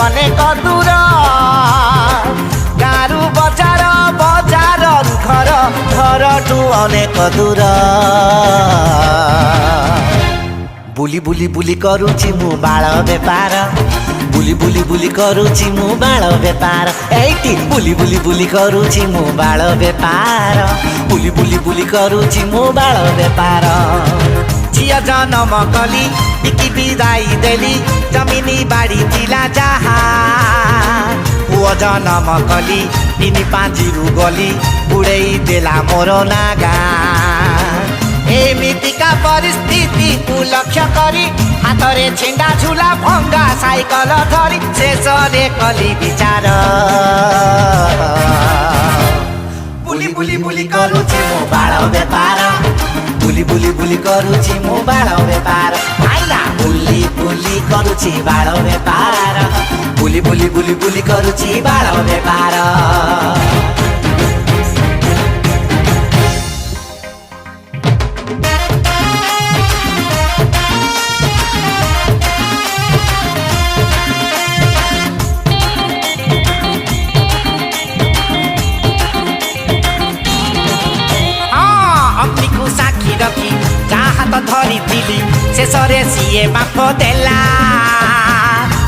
अनेक दूर गारू बजार बजार घर घर टू अनेक दूर बुली बुली बुली करूची मु बाळ बेपार बुली बुली बुली करूची मु बाळ बेपार एटी बुली बुली बुली करूची मु बाळ बेपार बुली बुली बुली करूची मु बाळ बेपार झिया जन्म कली बिकी बिदाई देली जमिनी बाड़ी तिला जहा पुओ जन्म कली तिनी पाँचिरु गली उड़ेई देला मोर नागा एमितिका परिस्थिति को लक्ष्य करी हाथरे छिंडा झुला भंगा साइकल धरी शेषरे कली विचार बुली बुली बुली करूची मो बाळ बेपार बुली बुली बुली करूची मो बाळ बेपार आइला बुली बुली करूची बाळ बेपार बुली बुली बुली बुली करूची बाळ बेपार धरी दिली शेषरे सीए बाप देला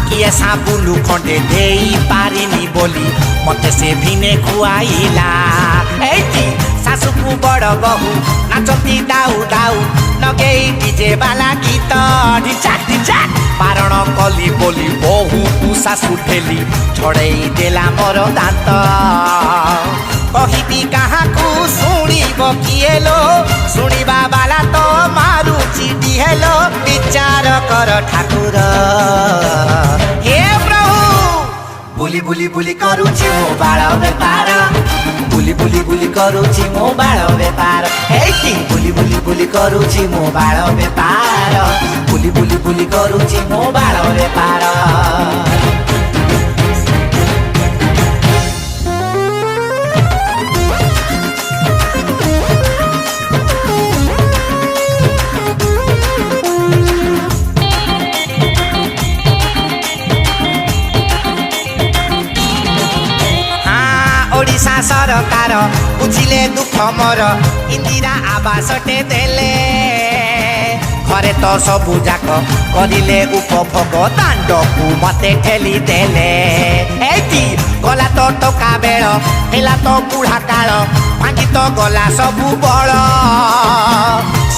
किए साबुलु खंडे देई पारिनी बोली मते से भिने खुआइला एटी सासु को बड़ बहु नाचती दाऊ दाऊ नगेई डीजे वाला गीत डिचाक डिचाक पारण कली बोली बहु को सासु ठेली छड़ेई देला मोर दांत कहिबी कहाँ को शुणिब किए लो शुणिबा बाला तो मारुची हेलो विचार कर ठाकुर हे प्रभु बुली बुली बुली करूची मो बाळ बेपार बुली बुली बुली करूची मो बाळ बेपार एटी बुली बुली बुली करूची मो बाळ बेपार बुली बुली बुली करूची मो बाळ बेपार ओडिशा सरकार बुझिले दुख मोर इंदिरा आवास टे देले घरे तो सबु जाक करिले उपभोग दांड को मते ठेली देले एटी गला तो टका बेल हेला तो बुढ़ा काल भांगी तो गला सबु बड़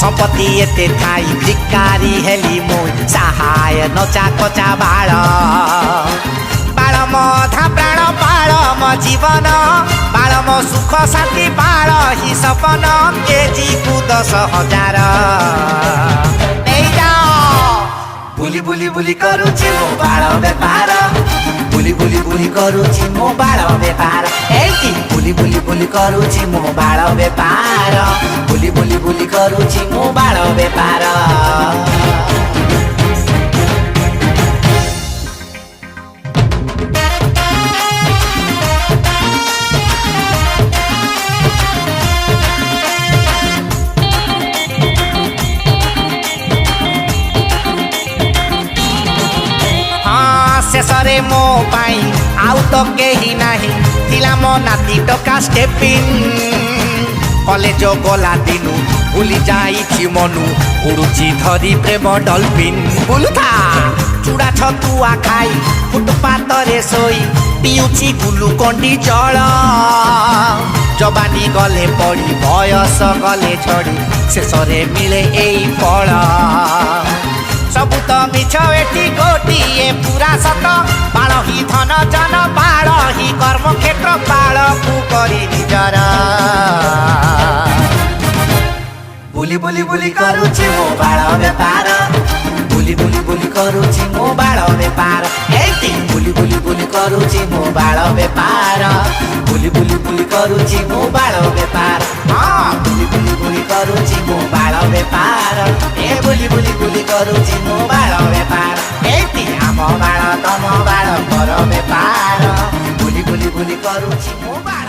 संपत्ति एते थाई भिकारी हेली मु सहाय नचा कचा बाळ बाळ मधा प्राण बाळ म जीवन बाळ म सुख शांति बाळ ही सपन केजी को 10,000 नहीं जाओ बुली बुली बुली करूची मो बाळ बेपार बुली बुली बुली करूची मो बाळ बेपार एटी बुली बुली बुली करूची मो बाळ बेपार बुली बुली बुली करूची मो बाळ बेपार शेषरे मो पाई आउ तो केही नाही थिला मो नाती टका स्टेपिन कॉलेज गला दिनु भूली जाई मनु उड़ुची धरी प्रेम डल्फिन बुलुथा चूड़ा छतुआ खाई फुटपाथ रे सोई पिउची ग्लुकोंडी जल जवानी गले पड़ी बयस गले छड़ी शेषरे मिले एई फल सबु तो मिछ एटी गोटिए पूरा सत बाळ ही धन जन बाळ ही कर्म क्षेत्र बाळ को करी निजर बुली बुली बुली करूची मो बाळ बेपार बुली बुली बुली करूची मो बाळ बेपार एटी बुली बुली बुली करूची मो बाळ बेपार बुली बुली बुली करूची मो बाळ बेपार हाँ बुली बुली बुली करूची मो बाळ बेपार ए बुली बुली बुली करूची मो बाळ बेपार एटी आम बाळ तम बाळ कर बेपार बुली बुली बुली करूची मो बाळ